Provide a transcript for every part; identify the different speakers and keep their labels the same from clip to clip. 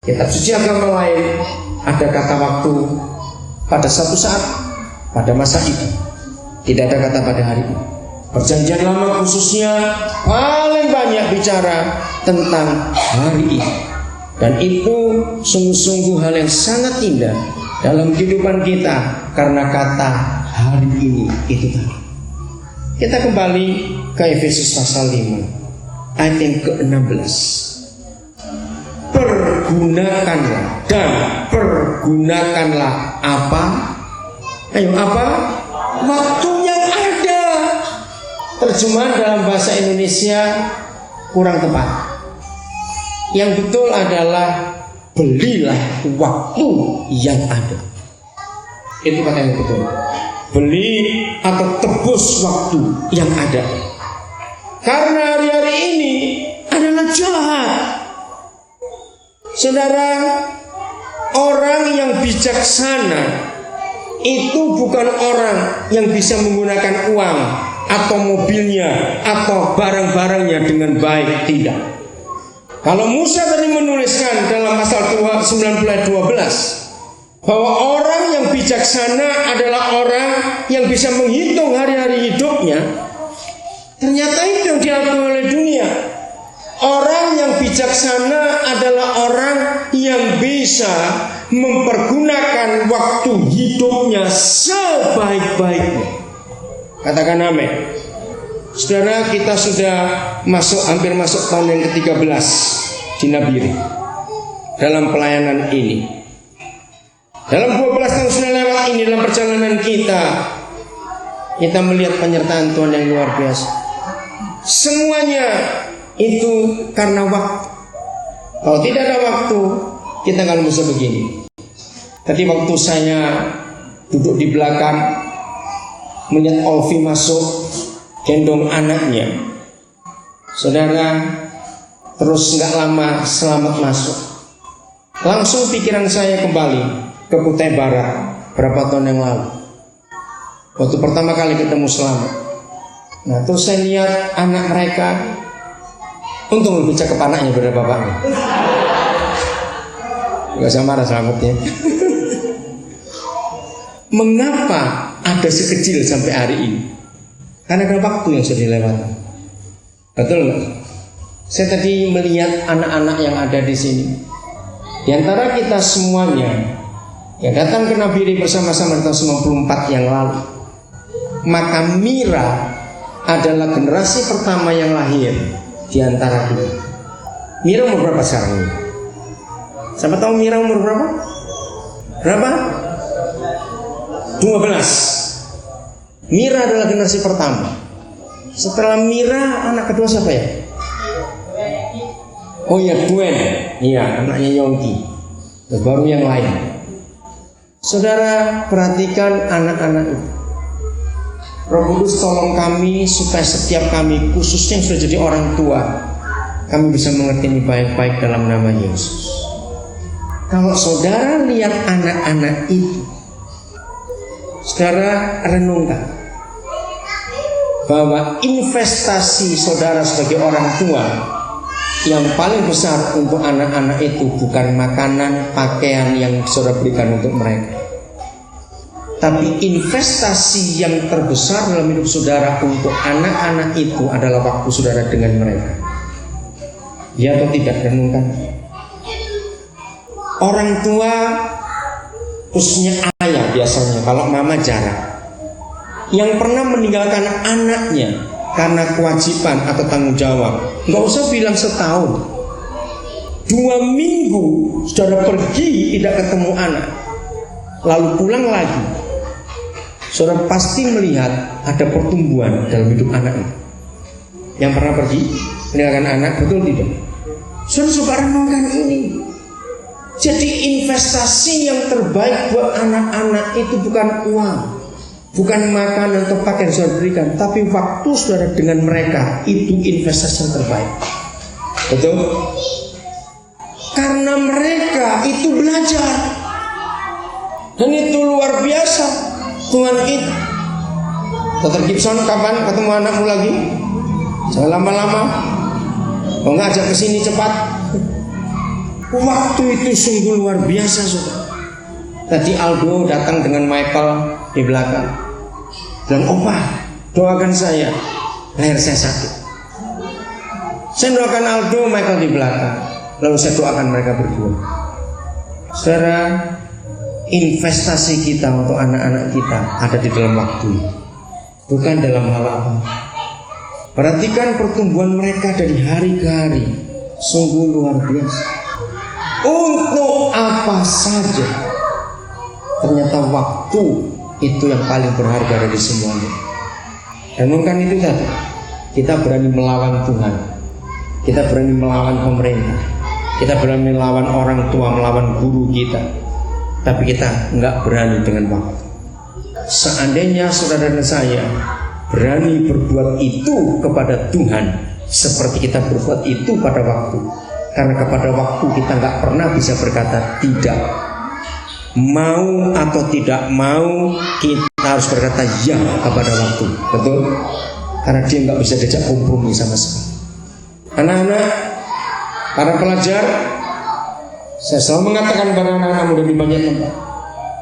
Speaker 1: Kitab suci agama lain ada kata waktu pada satu saat, pada masa itu. Tidak ada kata pada hari ini. Perjanjian lama khususnya paling banyak bicara tentang hari ini. Dan itu sungguh-sungguh hal yang sangat indah dalam kehidupan kita, karena kata hari ini itu tadi. Kita kembali ke Efesus pasal 5 ayat yang ke-16. Pergunakanlah dan pergunakanlah apa? Ayo apa? Waktu yang ada. Terjemahan dalam bahasa Indonesia kurang tepat. Yang betul adalah belilah waktu yang ada. Itu kata yang betul. Beli atau tebus waktu yang ada. Karena hari-hari ini adalah jahat. Saudara, orang yang bijaksana itu bukan orang yang bisa menggunakan uang atau mobilnya atau barang-barangnya dengan baik, tidak. Kalau Musa tadi menuliskan dalam pasal 19 ayat 12 bahwa orang yang bijaksana adalah orang yang bisa menghitung hari-hari hidupnya, ternyata itu yang diakui oleh dunia. Orang yang bijaksana adalah orang yang bisa mempergunakan waktu hidupnya sebaik-baiknya. Katakan amin. Saudara, kita sudah hampir masuk tahun yang ke-13 di Nabire dalam pelayanan ini. Dalam 12 tahun sudah lewat ini, dalam perjalanan kita melihat penyertaan Tuhan yang luar biasa. Semuanya itu karena waktu. Kalau tidak ada waktu, kita nggak bisa begini. Tadi waktu saya duduk di belakang melihat Olvi masuk gendong anaknya, saudara, terus nggak lama Selamat masuk. Langsung pikiran saya kembali ke Kutai Barat berapa tahun yang lalu, waktu pertama kali ketemu Selamat. Nah, terus saya lihat anak mereka, untung lebih cakep anaknya daripada bapaknya. Gak usah marah Selamatnya. Mengapa ada sekecil sampai hari ini? Karena ada waktu yang sudah dilewati. Betul nggak? Saya tadi melihat anak-anak yang ada di sini. Di antara kita semuanya yang datang ke Nabire bersama-sama tahun 94 yang lalu, maka Mira adalah generasi pertama yang lahir di antara kita. Mira umur berapa sekarang ini? Siapa tahu Mira umur berapa? Berapa? 12. Mira adalah generasi pertama. Setelah Mira, anak kedua siapa ya? Oh ya, Gwen. Iya, anaknya Yongki. Dan baru yang lain. Saudara, perhatikan anak-anak itu. Roh Kudus tolong kami supaya setiap kami, khususnya yang sudah jadi orang tua, kami bisa mengerti ini baik-baik dalam nama Yesus. Kalau saudara lihat anak-anak itu, saudara renungkan bahwa investasi saudara sebagai orang tua yang paling besar untuk anak-anak itu bukan makanan, pakaian yang saudara berikan untuk mereka, tapi investasi yang terbesar dalam hidup saudara untuk anak-anak itu adalah waktu saudara dengan mereka. Ya atau tidak? Renungkan. Orang tua, khususnya ayah biasanya, kalau mama jarang, yang pernah meninggalkan anaknya karena kewajiban atau tanggung jawab, nggak usah bilang setahun, 2 minggu saudara pergi tidak ketemu anak, lalu pulang lagi, saudara pasti melihat ada pertumbuhan dalam hidup anak itu. Yang pernah pergi meninggalkan anak, betul tidak? Saudara suka renungkan ini. Jadi investasi yang terbaik buat anak-anak itu bukan uang, bukan makanan atau pakaian yang saudara berikan, tapi waktu saudara dengan mereka, itu investasi yang terbaik. Betul? Karena mereka itu belajar, dan itu luar biasa. Tuhan kita. Dr. Gibson, kapan ketemu anakmu lagi? Jangan lama-lama. Mau ngajak ke sini cepat. Waktu itu sungguh luar biasa, saudara. Tadi Aldo datang dengan Michael di belakang. Dan opa, doakan saya, leher saya sakit. Saya doakan Aldo, Michael di belakang. Lalu saya doakan mereka berdua. Saudara, investasi kita untuk anak-anak kita ada di dalam waktu, bukan dalam hal apa. Perhatikan pertumbuhan mereka dari hari ke hari, sungguh luar biasa. Untuk apa saja, ternyata waktu itu yang paling berharga dari semuanya. Dan bukan itu tadi, kita berani melawan Tuhan, kita berani melawan pemerintah, kita berani melawan orang tua, melawan guru kita, tapi kita nggak berani dengan waktu. Seandainya saudara dan saya berani berbuat itu kepada Tuhan seperti kita berbuat itu pada waktu, karena kepada waktu kita nggak pernah bisa berkata tidak. Mau atau tidak mau, kita harus berkata ya kepada waktu. Betul? Karena dia nggak bisa diajak kompromi sama sekali. Anak-anak, para pelajar, saya selalu mengatakan pada anak-anak muda di banyak tempat,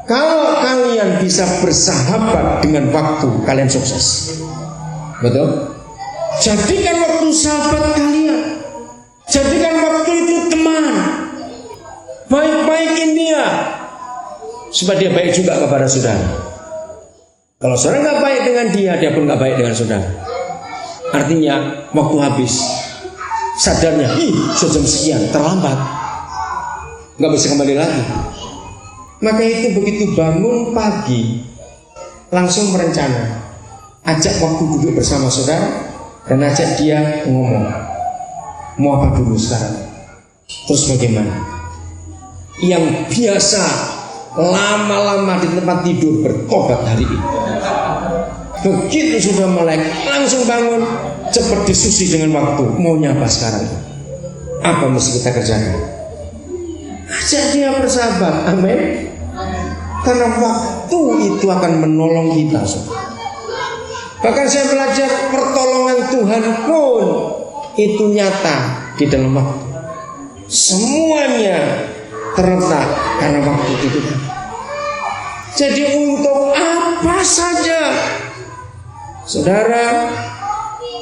Speaker 1: kalau kalian bisa bersahabat dengan waktu, kalian sukses. Betul? Jadikan waktu sahabat kalian. Jadikan waktu itu teman. Baik-baikin dia, supaya dia baik juga kepada saudara. Kalau saudara nggak baik dengan dia, dia pun nggak baik dengan saudara. Artinya waktu habis, sadarnya, sudah jam sekian, terlambat, nggak bisa kembali lagi. Maka itu begitu bangun pagi, langsung merencana, ajak waktu duduk bersama saudara dan ajak dia ngomong, mau apa dulu sekarang, terus bagaimana. Yang biasa lama-lama di tempat tidur bertobat hari ini. Begitu sudah melek, langsung bangun, cepat diskusi dengan waktu. Maunya apa sekarang? Apa mesti kita kerjakan? Ajak dia bersahabat, amin. Karena waktu itu akan menolong kita. Bahkan saya belajar pertolongan Tuhan pun itu nyata di dalam waktu. Semuanya terletak karena waktu itu. Jadi untuk apa saja, saudara,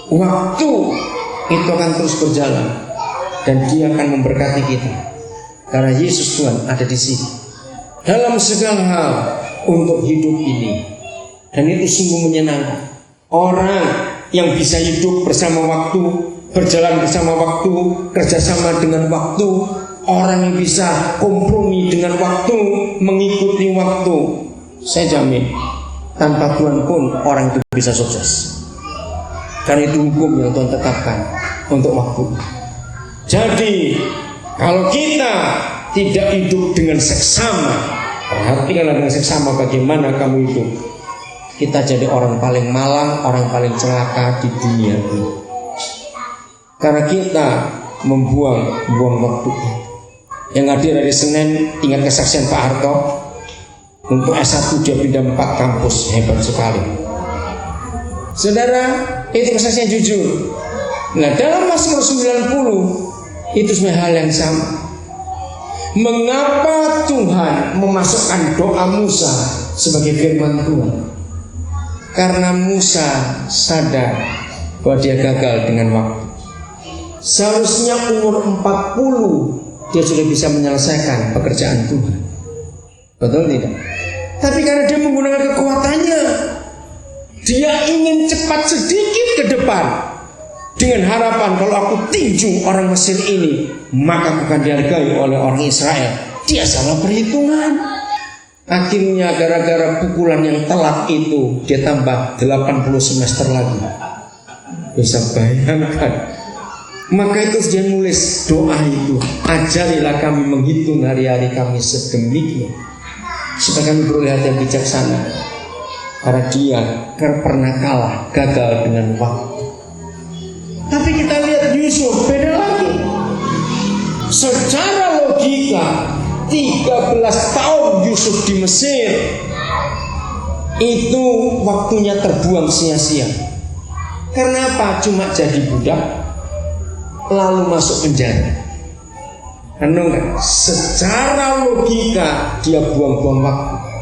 Speaker 1: waktu itu akan terus berjalan dan dia akan memberkati kita. Karena Yesus Tuhan ada di sini dalam segala hal untuk hidup ini. Dan itu sungguh menyenangkan. Orang yang bisa hidup bersama waktu, berjalan bersama waktu, kerjasama dengan waktu, orang yang bisa kompromi dengan waktu, mengikuti waktu, saya jamin tanpa Tuhan pun orang itu bisa sukses. Karena itu hukum yang Tuhan tetapkan untuk waktu. Jadi kalau kita tidak hidup dengan seksama, perhatikanlah dengan seksama bagaimana kamu hidup. Kita jadi orang paling malang, orang paling celaka di dunia ini. Karena kita membuang waktu. Yang hadir dari Senin, ingat kesaksian Pak Harto. Untuk S1 dia pindah 4 kampus, hebat sekali. Saudara, itu kesaksian jujur. Nah, dalam Mazmur 90 itu sebenarnya hal yang sama. Mengapa Tuhan memasukkan doa Musa sebagai firman Tuhan? Karena Musa sadar bahwa dia gagal dengan waktu. Seharusnya umur 40 dia sudah bisa menyelesaikan pekerjaan Tuhan. Betul tidak? Tapi karena dia menggunakan kekuatannya, dia ingin cepat sedikit ke depan, dengan harapan kalau aku tinju orang Mesir ini, maka aku akan dihargai oleh orang Israel. Dia salah perhitungan. Akhirnya gara-gara pukulan yang telat itu, dia tambah 80 semester lagi. Bisa bayangkan. Maka itu dia nulis doa itu, ajarilah kami menghitung hari-hari kami sedemikian, supaya kami beroleh hati yang bijaksana. Karena dia pernah kalah, gagal dengan waktu. Tapi kita lihat Yusuf, beda lagi. Secara logika 13 tahun Yusuf di Mesir itu waktunya terbuang sia-sia. Karena apa? Cuma jadi budak, lalu masuk penjara. Secara logika dia buang-buang waktu.